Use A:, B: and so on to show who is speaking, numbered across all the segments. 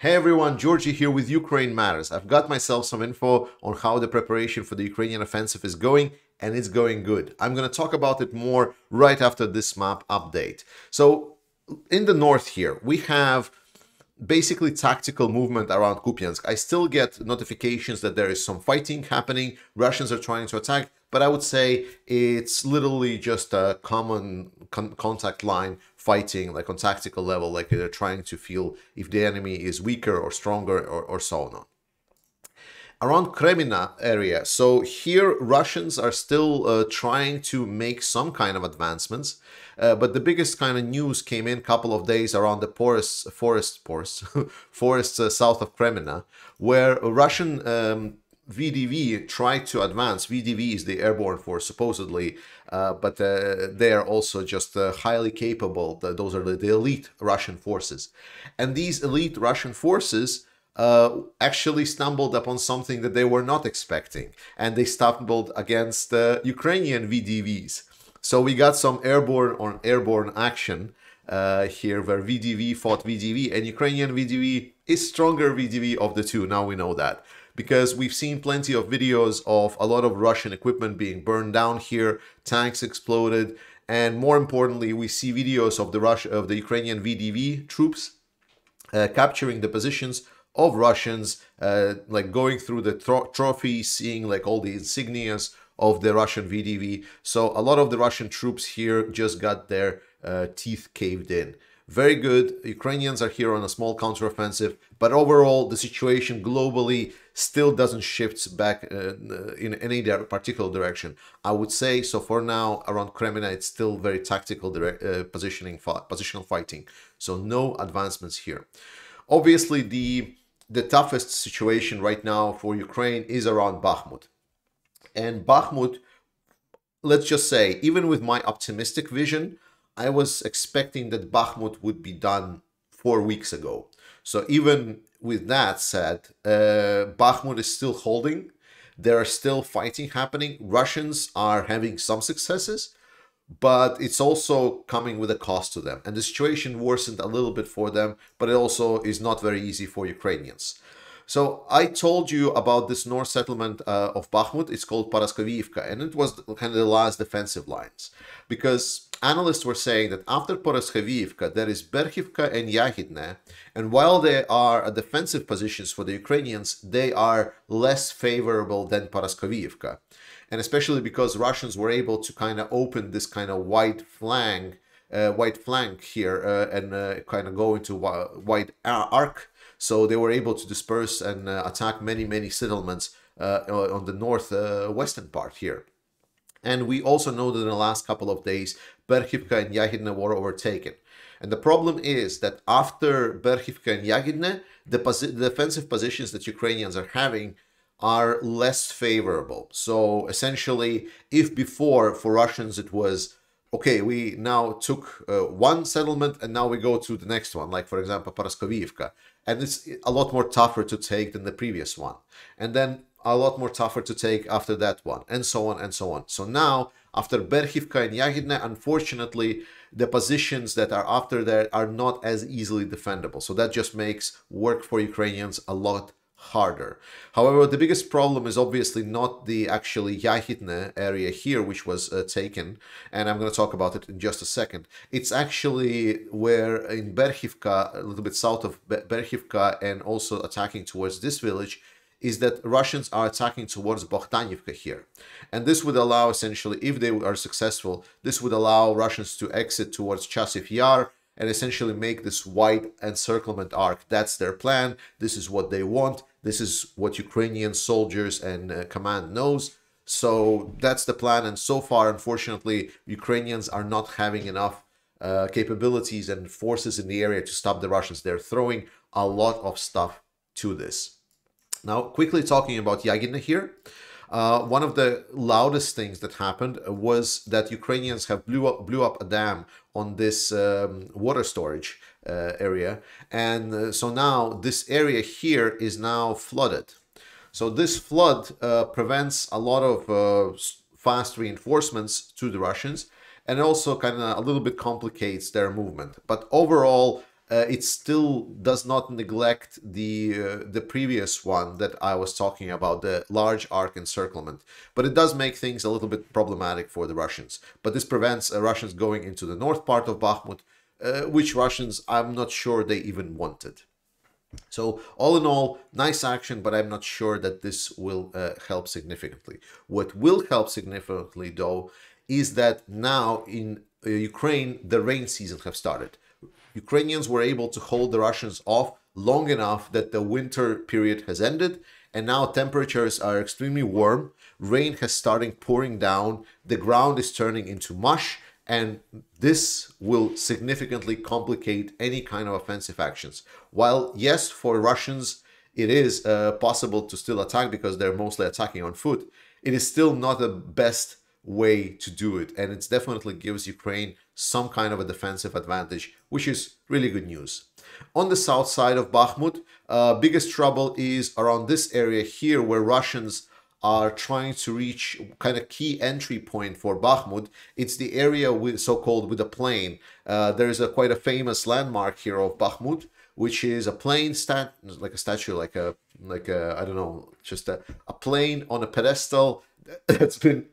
A: Hey everyone, Georgie here with Ukraine Matters. I've got myself some info on how the preparation for the Ukrainian offensive is going, and it's going good. I'm going to talk about it more right after this map update. So, in the north here, we have basically tactical movement around Kupiansk. I still get notifications that there is some fighting happening. Russians are trying to attack, but I would say it's literally just a common contact line fighting, like on tactical level, like they're trying to feel if the enemy is weaker or stronger or so on. Around Kremina area, so here Russians are still trying to make some kind of advancements, but the biggest kind of news came in a couple of days around the forests south of Kremina, where Russian VDV tried to advance. VDV is the airborne force, supposedly, but they are also just highly capable. Those are the elite Russian forces. And these elite Russian forces actually stumbled upon something that they were not expecting. And they stumbled against Ukrainian VDVs. So we got some airborne action here where VDV fought VDV, and Ukrainian VDV is stronger VDV of the two. Now we know that, because we've seen plenty of videos of a lot of Russian equipment being burned down here, tanks exploded, and more importantly, we see videos of the Ukrainian VDV troops capturing the positions of Russians, like going through the trophies, seeing like all the insignias of the Russian VDV. So a lot of the Russian troops here just got their teeth caved in. Very good. Ukrainians are here on a small counteroffensive, but overall the situation globally still doesn't shift back in any particular direction. I would say so for now around Kremina it's still very tactical positional fighting. So no advancements here. Obviously the toughest situation right now for Ukraine is around Bakhmut. And Bakhmut, let's just say, even with my optimistic vision, I was expecting that Bakhmut would be done 4 weeks ago. So even with that said, Bakhmut is still holding. There are still fighting happening. Russians are having some successes, but it's also coming with a cost to them. And the situation worsened a little bit for them, but it also is not very easy for Ukrainians. So I told you about this north settlement of Bakhmut. It's called Paraskoviivka, and it was kind of the last defensive lines. Because analysts were saying that after Paraskoviivka, there is Berkhivka and Yahidne, and while they are defensive positions for the Ukrainians, they are less favorable than Paraskoviivka. And especially because Russians were able to kind of open this kind of wide flank here and kind of go into wide arc. So they were able to disperse and attack many settlements on the northwestern part here. And we also know that in the last couple of days, Berkhivka and Yahidne were overtaken. And the problem is that after Berkhivka and Yahidne, the defensive positions that Ukrainians are having are less favorable. So essentially, if before for Russians it was, okay, we now took one settlement and now we go to the next one, like for example, Paraskoviivka. And it's a lot more tougher to take than the previous one. And then a lot more tougher to take after that one, and so on and so on. So now, after Berkhivka and Yahidne, unfortunately, the positions that are after that are not as easily defendable. So that just makes work for Ukrainians a lot harder. However, the biggest problem is obviously not the actually Yahidne area here, which was taken, and I'm going to talk about it in just a second. It's actually where in Berkhivka, a little bit south of Berkhivka, and also attacking towards this village, is that Russians are attacking towards Bohdanivka here. And this would allow, essentially, if they are successful, this would allow Russians to exit towards Chasiv Yar and essentially make this wide encirclement arc. That's their plan. This is what they want. This is what Ukrainian soldiers and command knows. So that's the plan. And so far, unfortunately, Ukrainians are not having enough capabilities and forces in the area to stop the Russians. They're throwing a lot of stuff to this. Now, quickly talking about Yahidne here. One of the loudest things that happened was that Ukrainians have blew up a dam on this water storage area, and so now this area here is now flooded. So this flood prevents a lot of fast reinforcements to the Russians, and also kind of a little bit complicates their movement. But overall, it still does not neglect the previous one that I was talking about, the large arc encirclement. But it does make things a little bit problematic for the Russians. But this prevents Russians going into the north part of Bakhmut, which Russians, I'm not sure they even wanted. So all in all, nice action, but I'm not sure that this will help significantly. What will help significantly, though, is that now in Ukraine, the rain season have started. Ukrainians were able to hold the Russians off long enough that the winter period has ended, and now temperatures are extremely warm. Rain has started pouring down. The ground is turning into mush, and this will significantly complicate any kind of offensive actions. While, yes, for Russians, it is possible to still attack because they're mostly attacking on foot, it is still not the best way to do it. And it definitely gives Ukraine some kind of a defensive advantage, which is really good news. On the south side of Bakhmut, biggest trouble is around this area here where Russians are trying to reach kind of key entry point for Bakhmut. It's the area with so-called with a plain. There is a quite a famous landmark here of Bakhmut, which is a plain like a statue, like a I don't know, just a plane on a pedestal that's been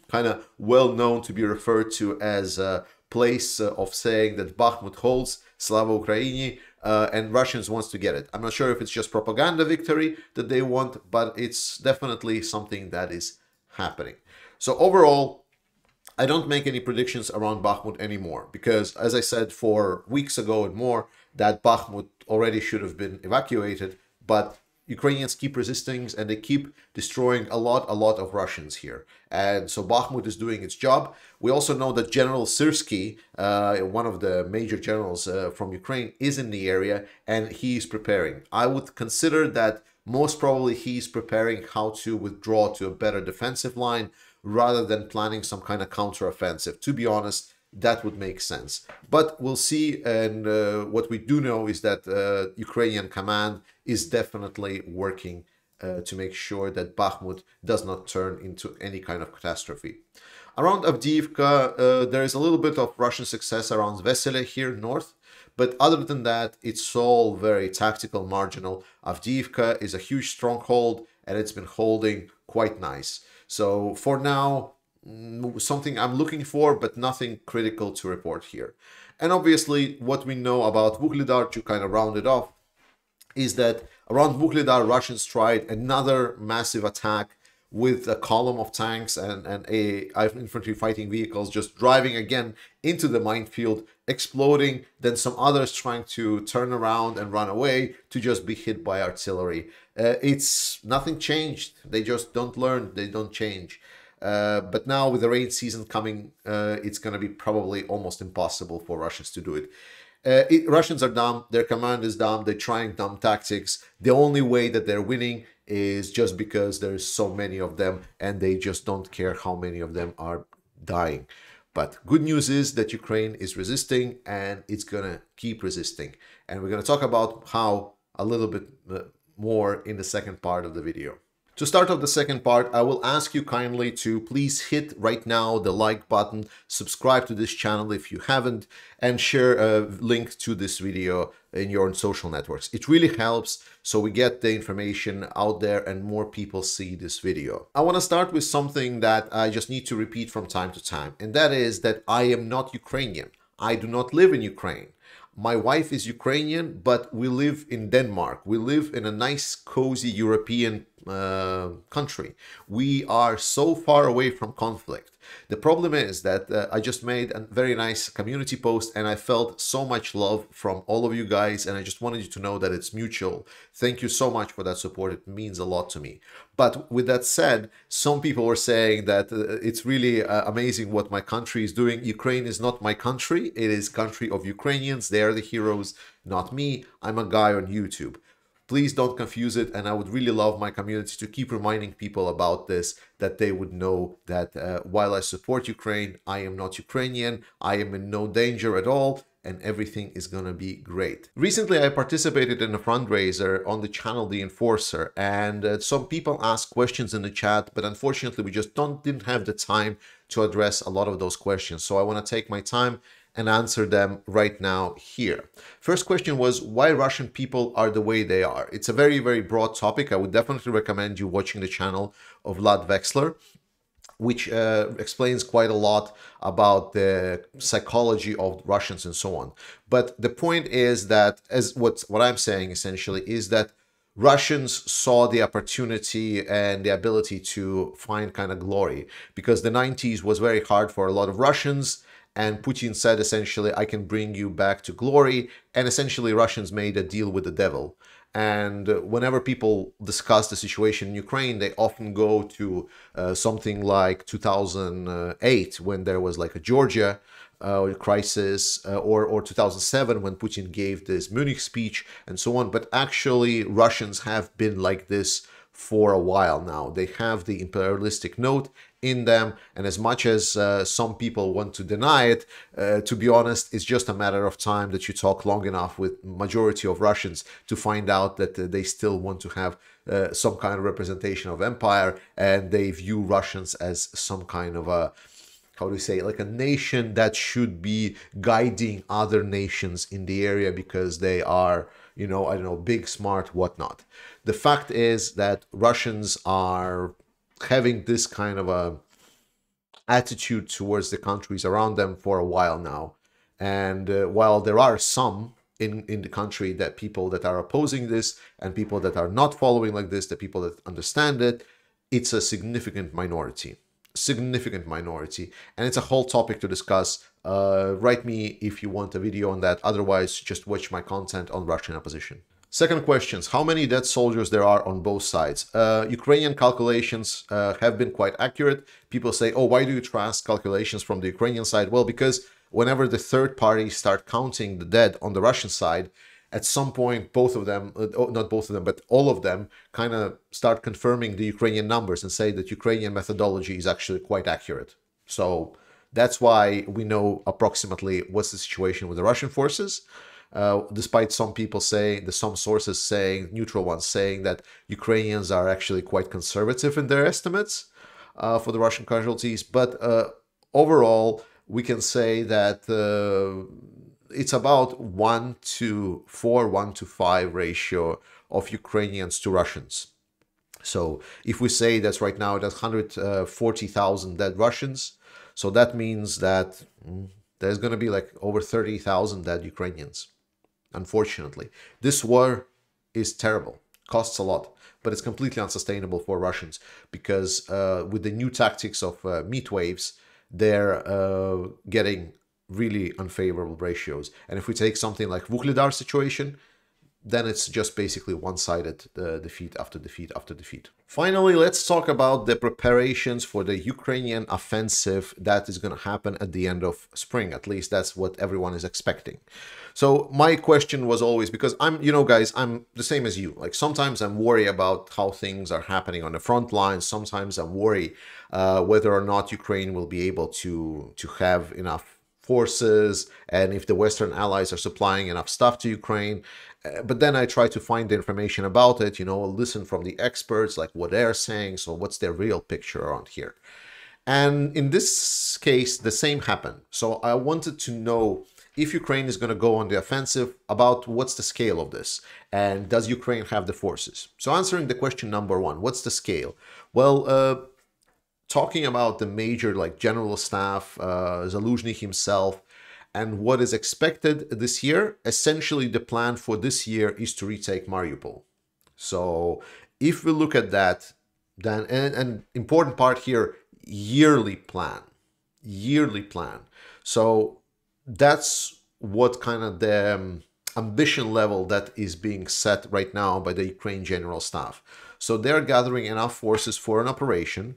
A: kind of well known to be referred to as a place of saying that Bakhmut holds, Slava Ukraini, and Russians wants to get it. I'm not sure if it's just propaganda victory that they want, but it's definitely something that is happening. So overall, I don't make any predictions around Bakhmut anymore because, as I said 4 weeks ago and more, that Bakhmut already should have been evacuated, but Ukrainians keep resisting and they keep destroying a lot of Russians here. And so Bakhmut is doing its job. We also know that General Syrsky, one of the major generals from Ukraine, is in the area and he's preparing. I would consider that most probably he's preparing how to withdraw to a better defensive line rather than planning some kind of counteroffensive. To be honest, that would make sense. But we'll see. And what we do know is that Ukrainian command is definitely working to make sure that Bakhmut does not turn into any kind of catastrophe. Around Avdiivka, there is a little bit of Russian success around Vesele here north. But other than that, it's all very tactical, marginal. Avdiivka is a huge stronghold and it's been holding quite nice. So for now, something I'm looking for, but nothing critical to report here. And obviously, what we know about Vuhledar, to kind of round it off, is that around Vuhledar, Russians tried another massive attack with a column of tanks and infantry fighting vehicles just driving again into the minefield, exploding, then some others trying to turn around and run away to just be hit by artillery. It's nothing changed. They just don't learn. They don't change. But now with the rain season coming, it's going to be probably almost impossible for Russians to do it. Russians are dumb. Their command is dumb. They're trying dumb tactics. The only way that they're winning is just because there's so many of them and they just don't care how many of them are dying. But good news is that Ukraine is resisting and it's going to keep resisting. And we're going to talk about how a little bit more in the second part of the video. To start off the second part, I will ask you kindly to please hit right now the like button, subscribe to this channel if you haven't, and share a link to this video in your own social networks. It really helps so we get the information out there and more people see this video. I want to start with something that I just need to repeat from time to time, and that is that I am not Ukrainian. I do not live in Ukraine. My wife is Ukrainian, but we live in Denmark. We live in a nice, cozy European country. We are so far away from conflict. The problem is that I just made a very nice community post and I felt so much love from all of you guys, and I just wanted you to know that it's mutual. Thank you so much for that support. It means a lot to me. But with that said, some people were saying that it's really amazing what my country is doing. Ukraine is not my country. It is country of Ukrainians. They are the heroes, not me. I'm a guy on YouTube. Please don't confuse it, and I would really love my community to keep reminding people about this, that they would know that while I support Ukraine, I am not Ukrainian, I am in no danger at all, and everything is gonna be great. Recently, I participated in a fundraiser on the channel The Enforcer, and some people asked questions in the chat, but unfortunately, we just didn't have the time to address a lot of those questions. So I wanna take my time and answer them right now here. First question was why Russian people are the way they are. It's a very, very broad topic. I would definitely recommend you watching the channel of Vlad Vexler, which explains quite a lot about the psychology of Russians and so on. But the point is that, as what I'm saying essentially, is that Russians saw the opportunity and the ability to find kind of glory, because the 90s was very hard for a lot of Russians, and Putin said essentially, I can bring you back to glory, and essentially Russians made a deal with the devil. And whenever people discuss the situation in Ukraine, they often go to something like 2008, when there was like a Georgia crisis, or 2007, when Putin gave this Munich speech and so on. But actually, Russians have been like this for a while now. They have the imperialistic note in them, and as much as some people want to deny it, to be honest, it's just a matter of time that you talk long enough with majority of Russians to find out that they still want to have some kind of representation of empire, and they view Russians as some kind of a, how do you say, like a nation that should be guiding other nations in the area because they are, you know, I don't know, big, smart, whatnot. The fact is that Russians are having this kind of a attitude towards the countries around them for a while now. And while there are some in the country, that people that are opposing this and people that are not following like this, the people that understand it, it's a significant minority. And it's a whole topic to discuss. Write me if you want a video on that. Otherwise, just watch my content on Russian opposition. Second questions, how many dead soldiers there are on both sides? Ukrainian calculations have been quite accurate. People say, oh, why do you trust calculations from the Ukrainian side? Well, because whenever the third party start counting the dead on the Russian side, at some point, both of them, not both of them, but all of them kind of start confirming the Ukrainian numbers and say that Ukrainian methodology is actually quite accurate. So that's why we know approximately what's the situation with the Russian forces. Despite some people saying, some sources saying, neutral ones saying that Ukrainians are actually quite conservative in their estimates for the Russian casualties. But overall, we can say that it's about 1:4, 1:5 ratio of Ukrainians to Russians. So if we say that's right now, that's 140,000 dead Russians. So that means that there's going to be like over 30,000 dead Ukrainians. Unfortunately, this war is terrible, costs a lot, but it's completely unsustainable for Russians because with the new tactics of meat waves, they're getting really unfavorable ratios. And if we take something like Vuhledar situation, then it's just basically one-sided defeat after defeat after defeat. Finally, let's talk about the preparations for the Ukrainian offensive that is going to happen at the end of spring. At least that's what everyone is expecting. So my question was always, because I'm, you know, guys, I'm the same as you. Like sometimes I'm worried about how things are happening on the front lines. Sometimes I'm worried whether or not Ukraine will be able to have enough forces and if the Western allies are supplying enough stuff to Ukraine. But then I try to find the information about it, you know, listen from the experts, like what they're saying. So what's their real picture around here? And in this case, the same happened. So I wanted to know if Ukraine is going to go on the offensive, about what's the scale of this, and does Ukraine have the forces? So answering the question number one, what's the scale? Well, talking about the major, like General Staff, Zaluzhny himself, and what is expected this year, essentially the plan for this year is to retake Mariupol. So if we look at that, then, and important part here, yearly plan. So that's what kind of the ambition level that is being set right now by the Ukraine General Staff. So they're gathering enough forces for an operation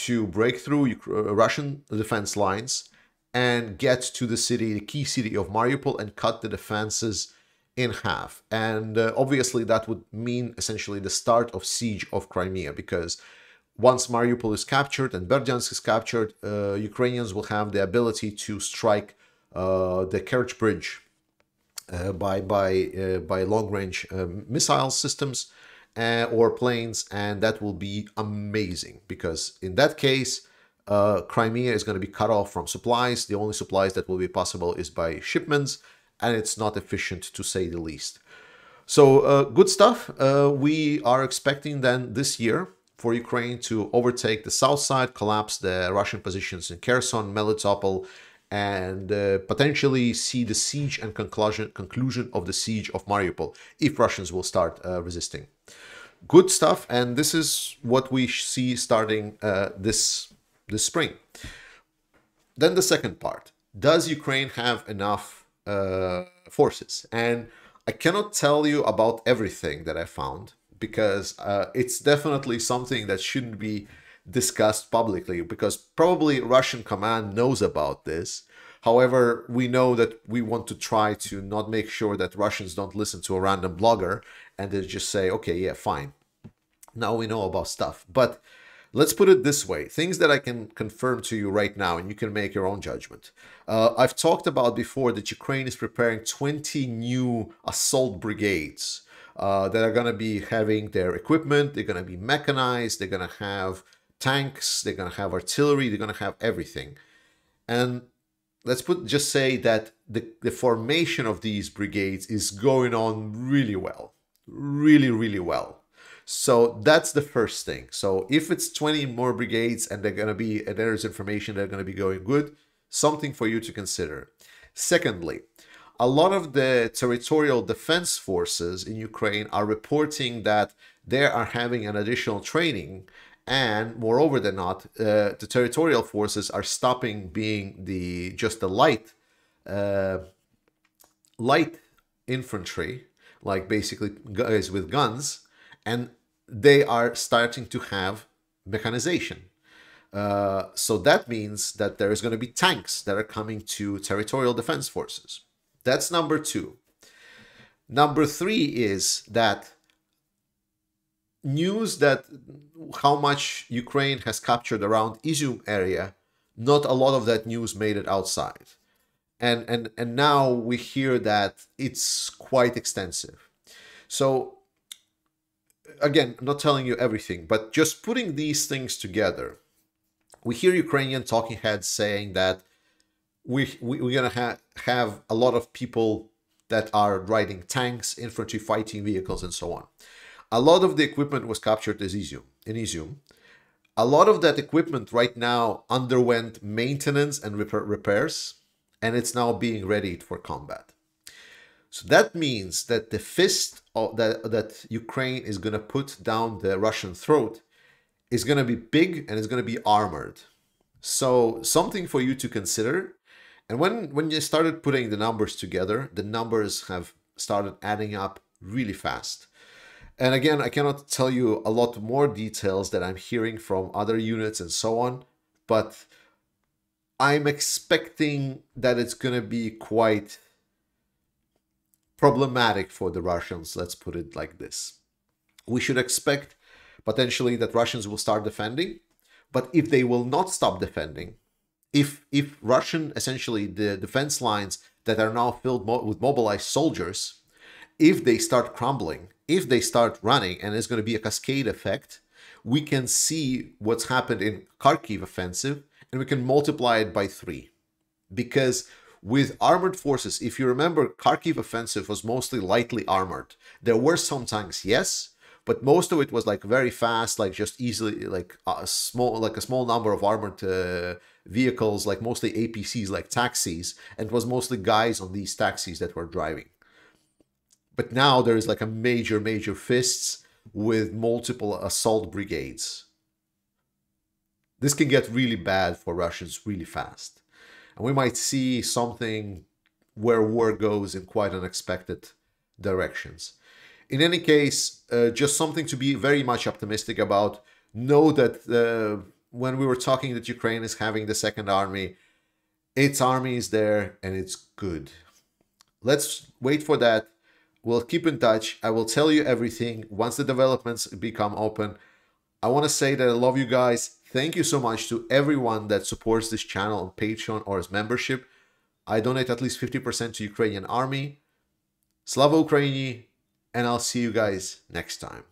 A: to break through Russian defense lines and get to the city, the key city of Mariupol, and cut the defenses in half. And obviously that would mean essentially the start of siege of Crimea, because once Mariupol is captured and Berdyansk is captured, Ukrainians will have the ability to strike the Kerch Bridge by long-range missile systems or planes, and that will be amazing, because in that case, Crimea is going to be cut off from supplies. The only supplies that will be possible is by shipments, and it's not efficient to say the least. So good stuff. We are expecting then this year for Ukraine to overtake the south side, collapse the Russian positions in Kherson, Melitopol, and potentially see the siege and conclusion of the siege of Mariupol if Russians will start resisting. Good stuff, and this is what we see starting this spring. Then the second part: does Ukraine have enough forces? And I cannot tell you about everything that I found, because it's definitely something that shouldn't be discussed publicly, because probably Russian command knows about this. However, we know that we want to try to not make sure that Russians don't listen to a random blogger and they just say, okay, yeah, fine. Now we know about stuff. But let's put it this way, things that I can confirm to you right now, and you can make your own judgment. I've talked about before that Ukraine is preparing 20 new assault brigades that are going to be having their equipment. They're going to be mechanized. They're going to have tanks. They're going to have artillery. They're going to have everything. And let's just say that the formation of these brigades is going on really well. Really, really well. So that's the first thing. So if it's 20 more brigades and there's information they're going to be going good, something for you to consider. Secondly, a lot of the territorial defense forces in Ukraine are reporting that they are having an additional training, and moreover than not, the territorial forces are stopping being just the light infantry, like basically guys with guns, and they are starting to have mechanization. So that means that there is going to be tanks that are coming to territorial defense forces. That's number two. Number three is that news that how much Ukraine has captured around Izium area, not a lot of that news made it outside. And now we hear that it's quite extensive. So again, I'm not telling you everything, but just putting these things together, we hear Ukrainian talking heads saying that we're going to have a lot of people that are riding tanks, infantry fighting vehicles, and so on. A lot of the equipment was captured in Izium. A lot of that equipment right now underwent maintenance and repairs, and it's now being readied for combat. So that means that the fist that Ukraine is going to put down the Russian throat is going to be big and it's going to be armored. So something for you to consider. And when you started putting the numbers together, the numbers have started adding up really fast. And again, I cannot tell you a lot more details that I'm hearing from other units and so on, but I'm expecting that it's going to be quite problematic for the Russians, let's put it like this. We should expect potentially that Russians will start defending, but if they will not stop defending, if Russian, essentially the defense lines that are now filled with mobilized soldiers, if they start crumbling, if they start running, and there's going to be a cascade effect, we can see what's happened in Kharkiv offensive, and we can multiply it by 3. Because with armored forces, if you remember, Kharkiv offensive was mostly lightly armored. There were some tanks, yes, but most of it was like very fast, like just easily, like a small number of armored vehicles, like mostly APCs, like taxis, and it was mostly guys on these taxis that were driving. But now there is like a major fists with multiple assault brigades. This can get really bad for Russians really fast. And we might see something where war goes in quite unexpected directions. In any case, just something to be very much optimistic about. Know that when we were talking that Ukraine is having the second army, its army is there and it's good. Let's wait for that. We'll keep in touch. I will tell you everything once the developments become open. I want to say that I love you guys. Thank you so much to everyone that supports this channel on Patreon or as membership. I donate at least 50% to Ukrainian army. Slava Ukraini, and I'll see you guys next time.